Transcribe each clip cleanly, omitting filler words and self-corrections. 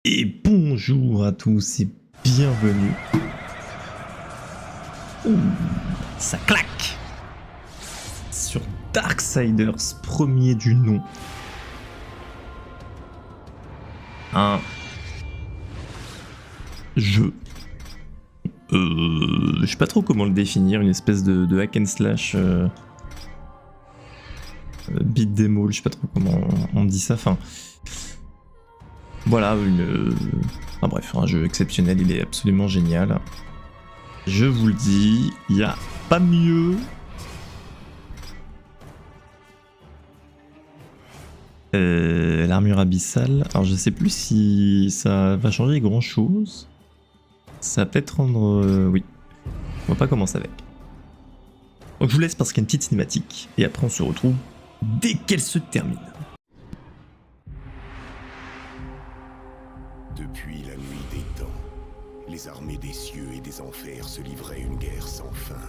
Et bonjour à tous et bienvenue. Ouh, ça claque sur Darksiders, premier du nom. Un jeu. Je sais pas trop comment le définir, une espèce de hack and slash beat them all, je sais pas trop comment on dit ça. Enfin, voilà, enfin bref, un jeu exceptionnel, il est absolument génial. Je vous le dis, il n'y a pas mieux. L'armure abyssale, alors je sais plus si ça va changer grand chose. Ça va peut-être rendre... oui, on va pas commencer avec. Donc je vous laisse parce qu'il y a une petite cinématique et après on se retrouve dès qu'elle se termine. Depuis la nuit des temps, les armées des cieux et des enfers se livraient une guerre sans fin.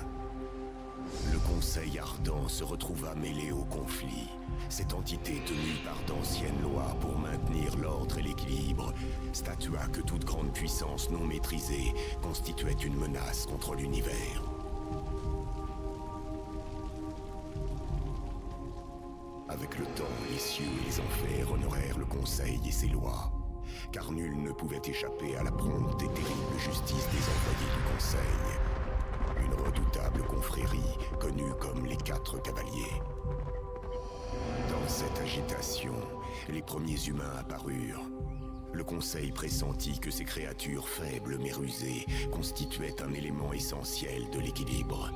Le Conseil ardent se retrouva mêlé au conflit. Cette entité tenue par d'anciennes lois pour maintenir l'ordre et l'équilibre statua que toute grande puissance non maîtrisée constituait une menace contre l'univers. Avec le temps, les cieux et les enfers honorèrent le Conseil et ses lois, car nul ne pouvait échapper à la prompte et terrible justice des envoyés du Conseil. Une redoutable confrérie connue comme les Quatre Cavaliers. Dans cette agitation, les premiers humains apparurent. Le Conseil pressentit que ces créatures faibles mais rusées constituaient un élément essentiel de l'équilibre.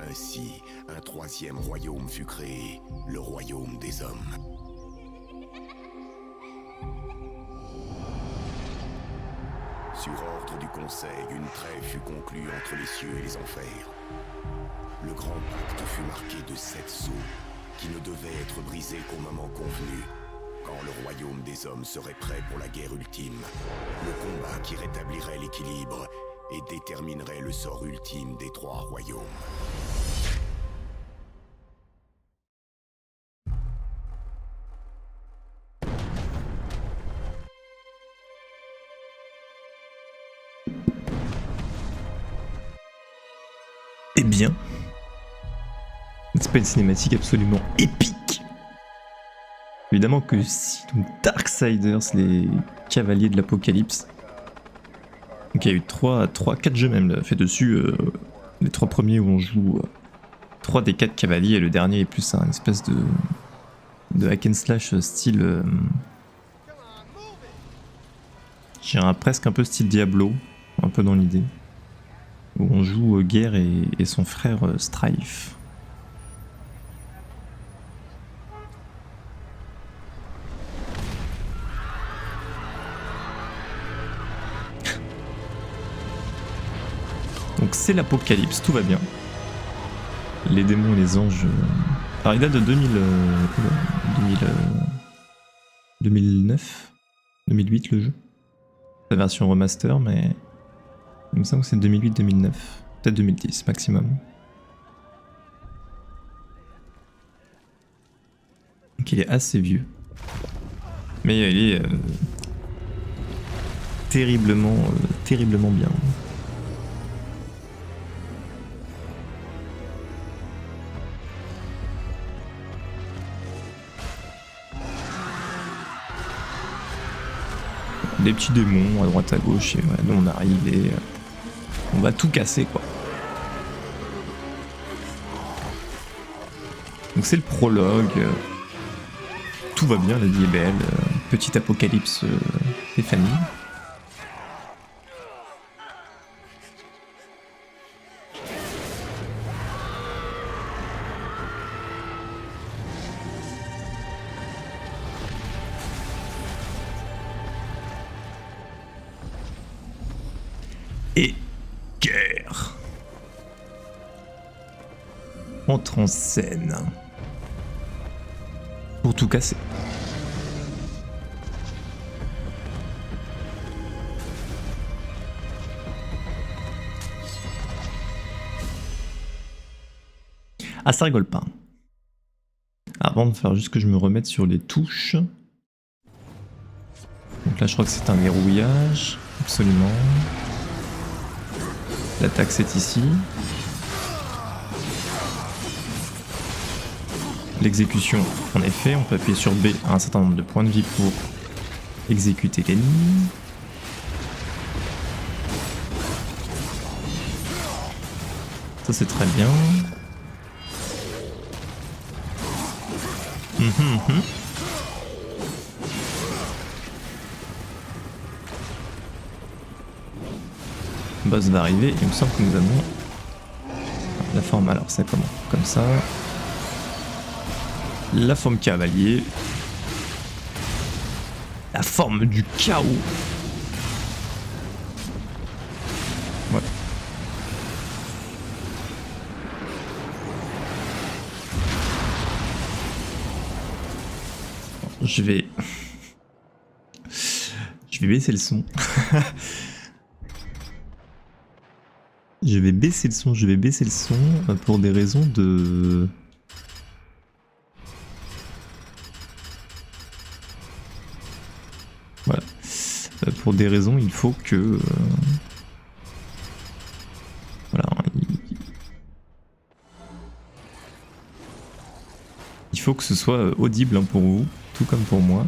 Ainsi, un troisième royaume fut créé, le royaume des hommes. Sur ordre du Conseil, une trêve fut conclue entre les cieux et les enfers. Le grand pacte fut marqué de 7 sceaux, qui ne devaient être brisés qu'au moment convenu, quand le royaume des hommes serait prêt pour la guerre ultime, le combat qui rétablirait l'équilibre et déterminerait le sort ultime des 3 royaumes. Eh bien, c'est pas une cinématique absolument épique. Évidemment que si, donc Darksiders, les cavaliers de l'apocalypse. Donc il y a eu 4 jeux même fait dessus. Les 3 premiers où on joue 3 des 4 cavaliers et le dernier est plus un espèce de hack and slash style... je dirais presque un peu style Diablo, un peu dans l'idée. Où on joue Guerre et son frère Strife. Donc c'est l'apocalypse, tout va bien. Les démons et les anges... Alors il date de 2009 2008 le jeu. La version remaster, mais... il me semble que c'est 2008-2009. Peut-être 2010 maximum. Donc il est assez vieux. Mais il est... terriblement bien. Des petits démons à droite à gauche et ouais, nous on arrive et on va tout casser quoi. Donc c'est le prologue, tout va bien, la vie est belle, petit apocalypse des familles. Et guerre entre en scène pour tout casser. Ah, ça rigole pas. Avant de faire juste que je me remette sur les touches. Donc là je crois que c'est un verrouillage, absolument. L'attaque c'est ici. L'exécution, en effet, on peut appuyer sur B à un certain nombre de points de vie pour exécuter l'ennemi. Ça c'est très bien. Boss va arriver, il me semble que nous avons la forme, alors c'est comment? Comme ça. La forme cavalier. La forme du chaos. Ouais. Je vais baisser le son. Je vais baisser le son pour des raisons de... Voilà. Pour des raisons, il faut que... Voilà. Il faut que ce soit audible pour vous, tout comme pour moi.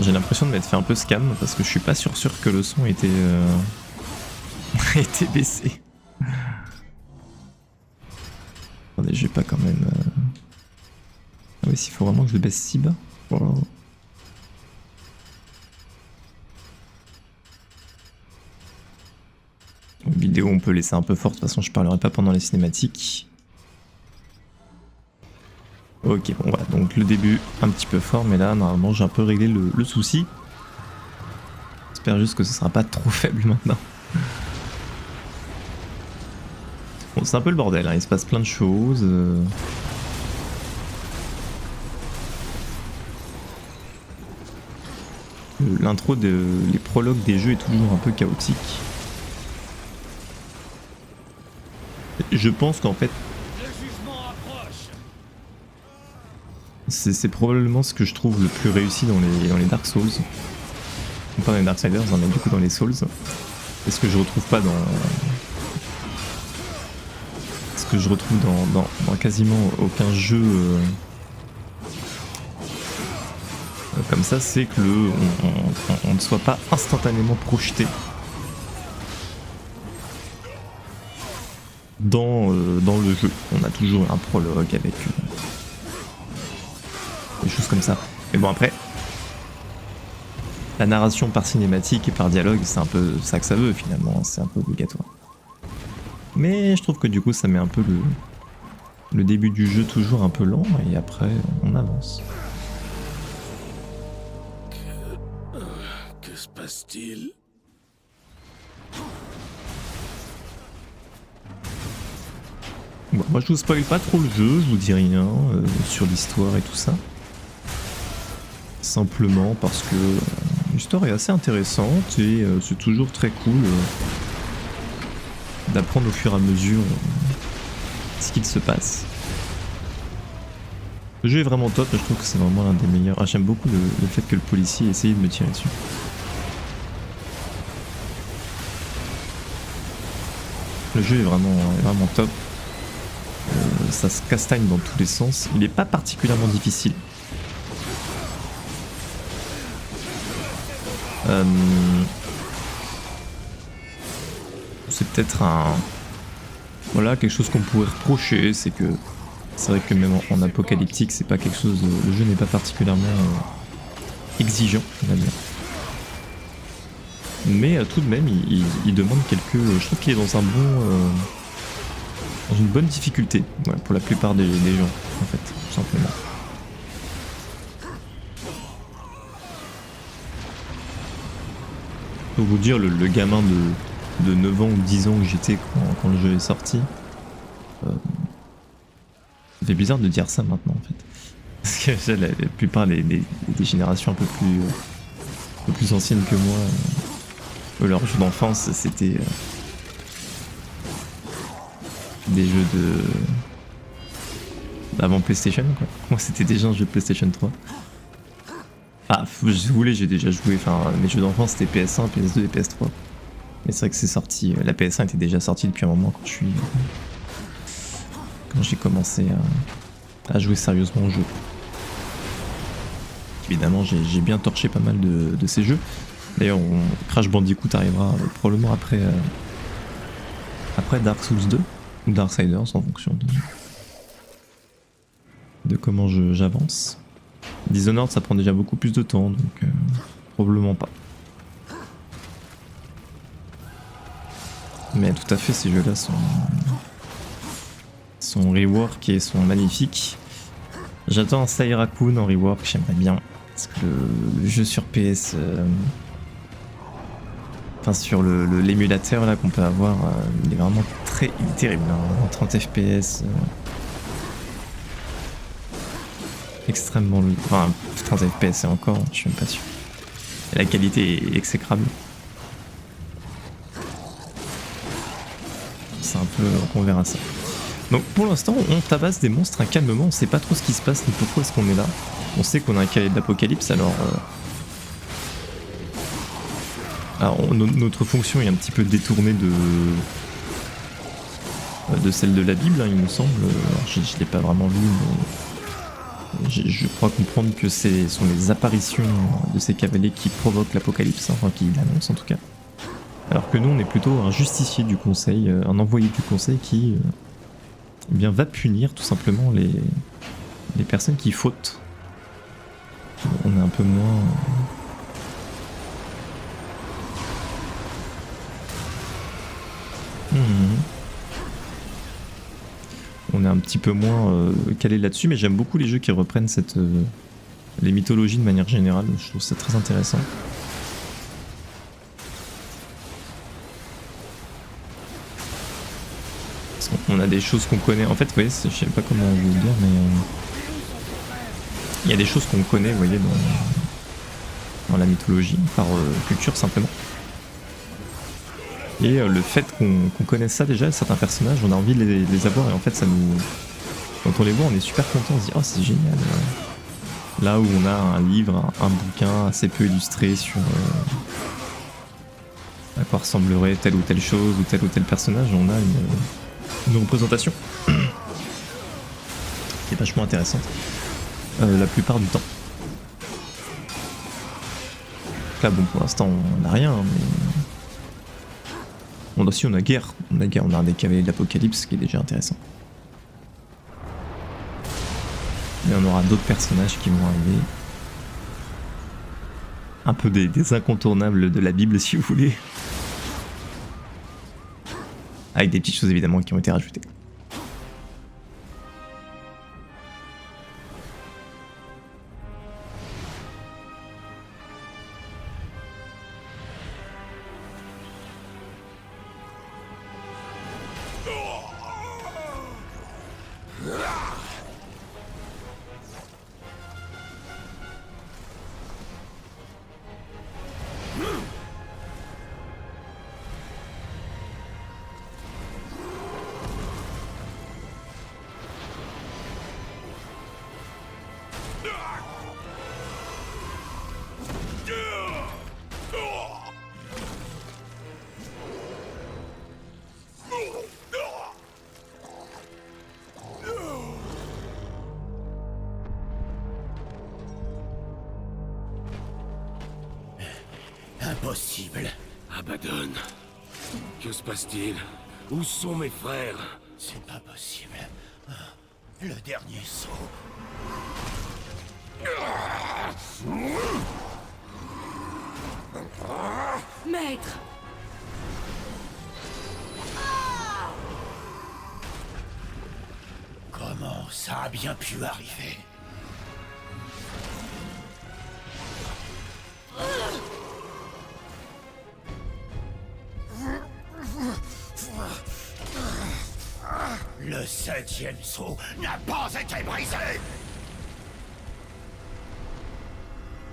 J'ai l'impression de m'être fait un peu scam parce que je suis pas sûr que le son était, était baissé. Attendez, je vais pas quand même... Ah oui, s'il faut vraiment que je le baisse si bas. Wow. Vidéo on peut laisser un peu forte, de toute façon je parlerai pas pendant les cinématiques. Ok, bon voilà, donc le début un petit peu fort, mais là normalement j'ai un peu réglé le souci. J'espère juste que ce sera pas trop faible maintenant. Bon, c'est un peu le bordel, hein. Il se passe plein de choses. L'intro, les prologues des jeux est toujours un peu chaotique. Je pense qu'en fait, c'est probablement ce que je trouve le plus réussi dans les Dark Souls. Pas dans les Darksiders, mais du coup dans les Souls. Et ce que je retrouve pas dans... Ce que je retrouve dans quasiment aucun jeu comme ça, c'est que on ne soit pas instantanément projeté dans le jeu. On a toujours un prologue avec des choses comme ça. Mais bon, après, la narration par cinématique et par dialogue, c'est un peu ça que ça veut finalement, c'est un peu obligatoire. Mais je trouve que du coup ça met un peu le début du jeu toujours un peu lent et après on avance. Que se passe-t-il? Bon, moi je vous spoil pas trop le jeu, je vous dis rien sur l'histoire et tout ça. Simplement parce que l'histoire est assez intéressante et c'est toujours très cool d'apprendre au fur et à mesure ce qu'il se passe. Le jeu est vraiment top, je trouve que c'est vraiment l'un des meilleurs. Ah, j'aime beaucoup le fait que le policier ait essayé de me tirer dessus. Le jeu est vraiment top. Ça se castagne dans tous les sens. Il n'est pas particulièrement difficile. C'est peut-être voilà, quelque chose qu'on pourrait reprocher, c'est que c'est vrai que même en apocalyptique, c'est pas quelque chose. Le jeu n'est pas particulièrement exigeant, on va dire. Mais tout de même, il demande quelques. Je trouve qu'il est dans un bon. Dans une bonne difficulté, ouais, pour la plupart des gens, en fait, tout simplement. Pour vous dire, le gamin de 9 ans ou 10 ans que j'étais quand le jeu est sorti, ça fait bizarre de dire ça maintenant, en fait. Parce que la plupart des générations un peu plus anciennes que moi, leur jeu d'enfance, c'était des jeux d'avant PlayStation, quoi. Moi, c'était déjà un jeu de PlayStation 3. Ah, si vous voulez, j'ai déjà joué, enfin, mes jeux d'enfance c'était PS1, PS2 et PS3. Mais c'est vrai que c'est sorti, la PS1 était déjà sortie depuis un moment quand j'ai commencé à jouer sérieusement au jeu. Évidemment, j'ai bien torché pas mal de ces jeux. D'ailleurs, Crash Bandicoot arrivera probablement après Dark Souls 2 ou Darksiders en fonction de comment j'avance. Dishonored, ça prend déjà beaucoup plus de temps, donc probablement pas. Mais tout à fait, ces jeux-là sont rework et sont magnifiques. J'attends un Sly Raccoon en rework, j'aimerais bien. Parce que le jeu sur PS... Enfin sur l'émulateur là qu'on peut avoir, il est vraiment il est terrible, hein, en 30 fps. Extrêmement... Enfin 30 fps c'est encore, je suis même pas sûr. Et la qualité est exécrable. C'est un peu... on verra ça. Donc pour l'instant on tabasse des monstres calmement, on sait pas trop ce qui se passe ni pourquoi est-ce qu'on est là. On sait qu'on a un cavalier d'Apocalypse alors... Alors notre fonction est un petit peu détournée de celle de la Bible, hein, il me semble. Alors, je l'ai pas vraiment lu, mais je crois comprendre que ce sont les apparitions de ces cavaliers qui provoquent l'apocalypse, hein, enfin qui l'annoncent en tout cas. Alors que nous on est plutôt un justicier du conseil, un envoyé du conseil qui eh bien, va punir tout simplement les personnes qui fautent. On est un peu moins... On est un petit peu moins calé là-dessus, mais j'aime beaucoup les jeux qui reprennent les mythologies de manière générale, je trouve ça très intéressant. Parce qu'on a des choses qu'on connaît, en fait, vous voyez, je sais pas comment vous le dire, mais il y a des choses qu'on connaît, vous voyez, dans la mythologie, par culture simplement. Et le fait qu'on connaisse ça déjà, certains personnages, on a envie de les avoir et en fait ça nous... Quand on les voit on est super content, on se dit oh c'est génial. Là où on a un livre, un bouquin assez peu illustré sur à quoi ressemblerait telle ou telle chose ou tel personnage, on a une représentation qui est vachement intéressante la plupart du temps. Là bon pour l'instant on n'a rien mais... Bon aussi on a guerre, on a un des cavaliers de l'Apocalypse qui est déjà intéressant. Et on aura d'autres personnages qui vont arriver. Un peu des incontournables de la Bible si vous voulez. Avec des petites choses évidemment qui ont été rajoutées. Impossible. Abaddon. Que se passe-t-il? Où sont mes frères? C'est pas possible. Le dernier saut. Maître! Comment ça a bien pu arriver? Le 7e saut n'a pas été brisé!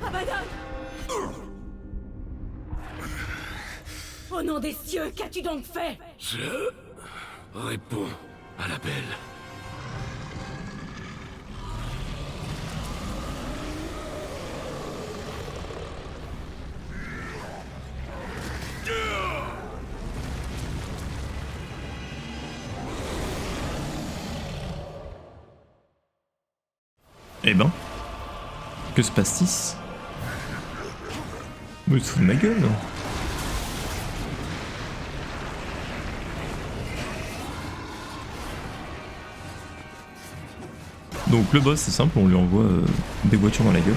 Abaddon! Au nom des cieux, qu'as-tu donc fait? Je réponds à l'appel. Eh ben, que se passe-t-il? Mais il se fout de ma gueule. Donc le boss c'est simple, on lui envoie des voitures dans la gueule.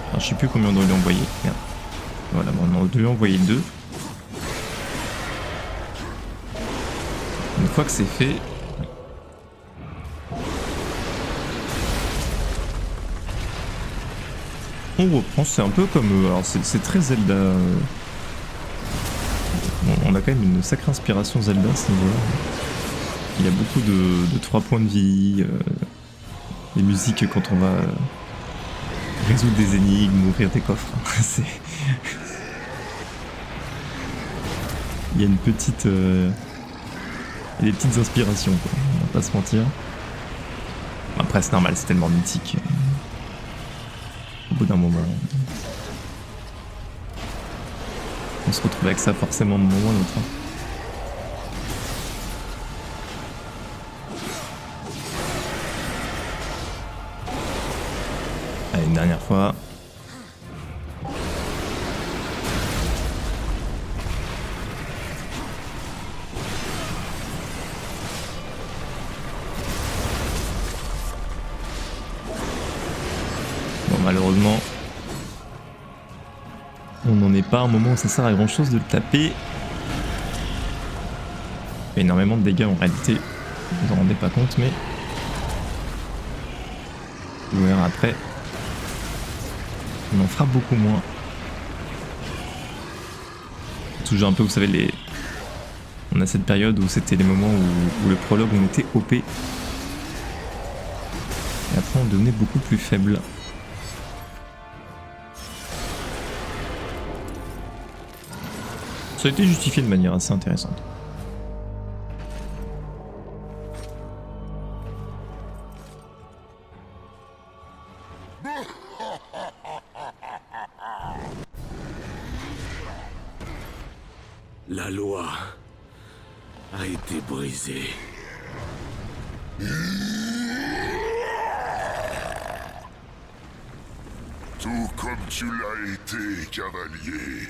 Alors, je sais plus combien on doit lui envoyer. Merde. Voilà, bon, on doit lui envoyer 2. Une fois que c'est fait, on reprend. C'est un peu comme... alors c'est très Zelda. On a quand même une sacrée inspiration Zelda à ce niveau-là. Il y a beaucoup de 3 points de vie, les musiques quand on va résoudre des énigmes, ouvrir des coffres. Il y a une petite... il y a des petites inspirations, quoi. On va pas se mentir. Après c'est normal, c'est tellement mythique. Au bout d'un moment, on se retrouve avec ça forcément un moment ou l'autre. Allez, une dernière fois. Bon, malheureusement, on n'en est pas à un moment où ça sert à grand chose de le taper. Il fait énormément de dégâts en réalité, vous en rendez pas compte, mais vous verrez après, on en fera beaucoup moins. Toujours un peu, vous savez, on a cette période où c'était les moments où le prologue on était OP. Et après on devenait beaucoup plus faible. Ça a été justifié de manière assez intéressante. La loi a été brisée. Tout comme tu l'as été, cavalier.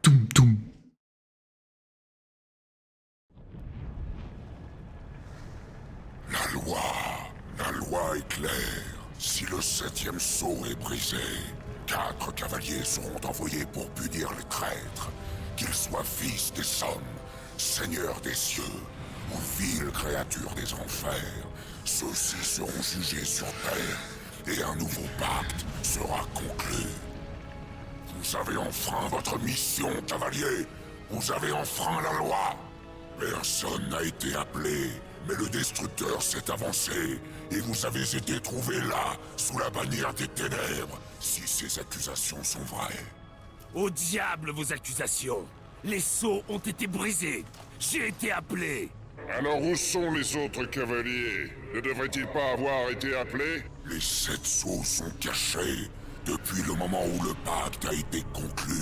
Toum toum. La loi est claire. Si le 7e sceau est brisé, 4 cavaliers seront envoyés pour punir les traîtres. Qu'ils soient fils des hommes, seigneurs des cieux, ou viles créatures des enfers, ceux-ci seront jugés sur terre, et un nouveau pacte sera conclu. Vous avez enfreint votre mission, cavalier. Vous avez enfreint la loi. Personne n'a été appelé, mais le destructeur s'est avancé, et vous avez été trouvé là, sous la bannière des ténèbres, si ces accusations sont vraies. Au diable vos accusations! Les sceaux ont été brisés! J'ai été appelé! Alors où sont les autres cavaliers? Ne devraient-ils pas avoir été appelés? Les 7 sceaux sont cachés. Depuis le moment où le pacte a été conclu,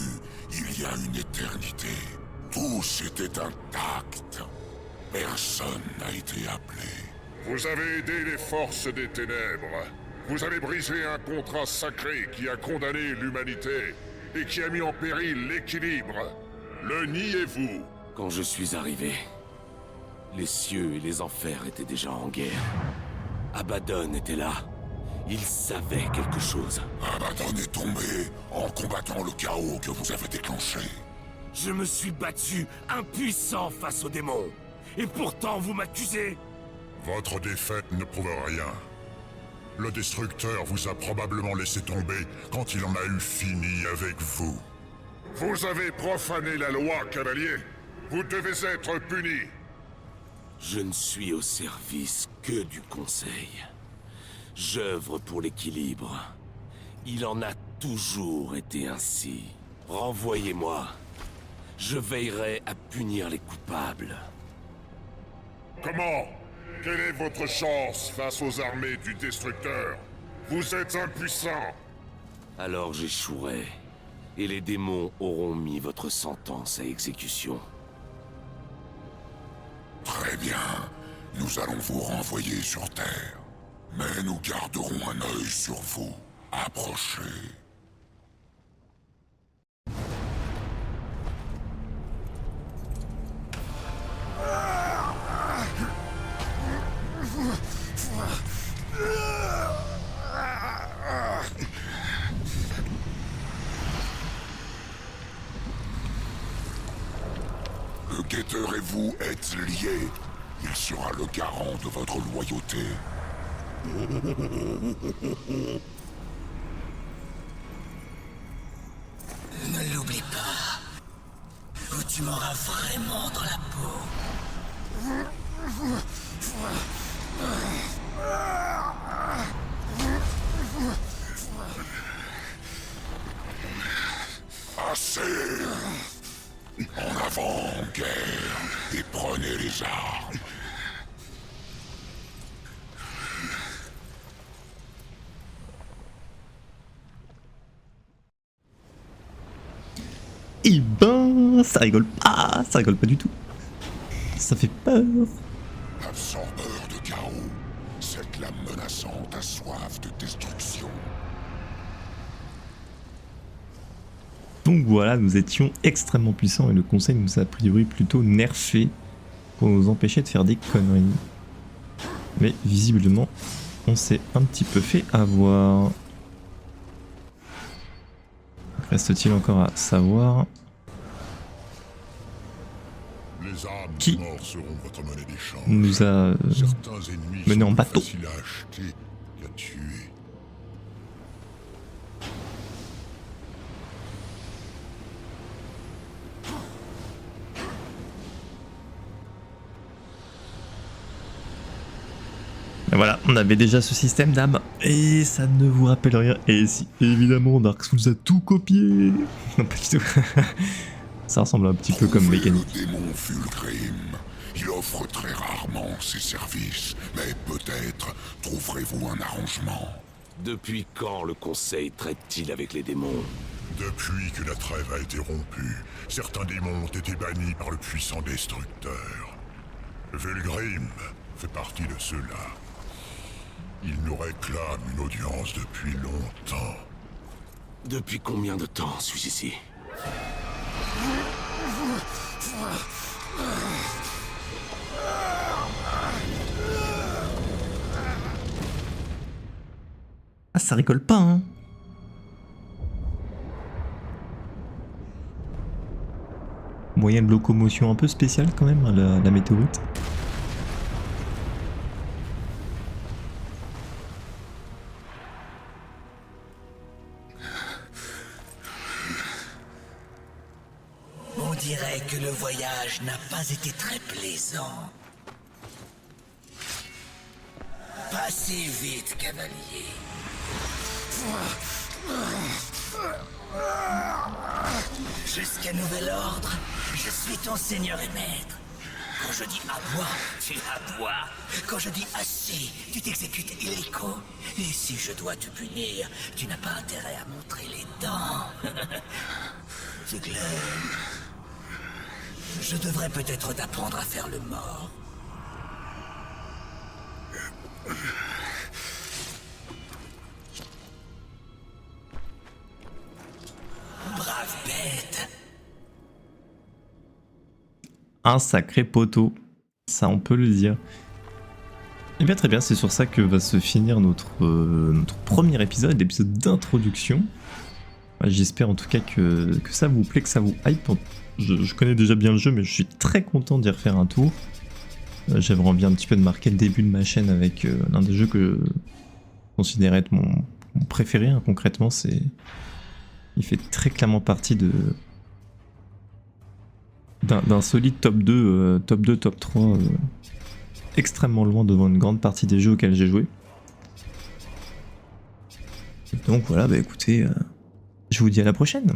il y a une éternité. Tous étaient intacts. Personne n'a été appelé. Vous avez aidé les forces des ténèbres. Vous avez brisé un contrat sacré qui a condamné l'humanité et qui a mis en péril l'équilibre. Le niez-vous? Quand je suis arrivé, les cieux et les enfers étaient déjà en guerre. Abaddon était là. Il savait quelque chose. Abaddon est tombé en combattant le chaos que vous avez déclenché. Je me suis battu impuissant face aux démons. Et pourtant vous m'accusez? Votre défaite ne prouve rien. Le destructeur vous a probablement laissé tomber quand il en a eu fini avec vous. Vous avez profané la loi, cavalier. Vous devez être puni. Je ne suis au service que du Conseil. J'œuvre pour l'équilibre. Il en a toujours été ainsi. Renvoyez-moi. Je veillerai à punir les coupables. Comment? quelle est votre chance face aux armées du Destructeur? Vous êtes impuissant. Alors j'échouerai, et les démons auront mis votre sentence à exécution. Très bien. Nous allons vous renvoyer sur Terre. Mais nous garderons un œil sur vous. Approchez. Le guetteur et vous êtes liés. Il sera le garant de votre loyauté. Ne l'oublie pas, ou tu m'auras vraiment dans la peau. Assez. En avant, guerre, et prenez les armes. Eh ben, ça rigole pas du tout. Ça fait peur. Absorbeur de chaos, cette lame menaçante a soif de destruction. Donc voilà, nous étions extrêmement puissants et le conseil nous a a priori plutôt nerfé pour nous empêcher de faire des conneries. Mais visiblement, on s'est un petit peu fait avoir. Reste-t-il encore à savoir Les armes qui morts seront votre monnaie d'échange. nous a Certains ennemis mené sont en plus bateau. faciles à acheter qu'à tuer. Et voilà, on avait déjà ce système d'âme et ça ne vous rappelle rien. Et si, évidemment, Dark Souls a tout copié. Non, pas du tout. Ça ressemble un petit peu comme Trouvez mécanique. Le démon Fulgrim. Il offre très rarement ses services, mais peut-être trouverez-vous un arrangement. Depuis quand le Conseil traite-t-il avec les démons? Depuis que la trêve a été rompue, certains démons ont été bannis par le puissant Destructeur. Fulgrim fait partie de ceux-là. Il nous réclame une audience depuis longtemps. Depuis combien de temps suis-je ici? Ah, ça rigole pas, hein. Moyen de locomotion un peu spécial quand même, la météorite. On dirait que le voyage n'a pas été très plaisant. Passez vite, cavalier. Jusqu'à nouvel ordre, je suis ton seigneur et maître. Quand je dis aboie, tu aboies. Quand je dis assis, tu t'exécutes illico. Et si je dois te punir, tu n'as pas intérêt à montrer les dents. C'est clair. Je devrais peut-être t'apprendre à faire le mort. Brave bête. Un sacré poteau, ça on peut le dire. Et bien très bien, c'est sur ça que va se finir notre premier épisode, l'épisode d'introduction. J'espère en tout cas que ça vous plaît, que ça vous hype. Je connais déjà bien le jeu, mais je suis très content d'y refaire un tour. J'avais envie un petit peu de marquer le début de ma chaîne avec l'un des jeux que je considère être mon préféré, hein. Concrètement, il fait très clairement partie d'un solide top 2, top 3, extrêmement loin devant une grande partie des jeux auxquels j'ai joué. Donc voilà, bah écoutez, je vous dis à la prochaine.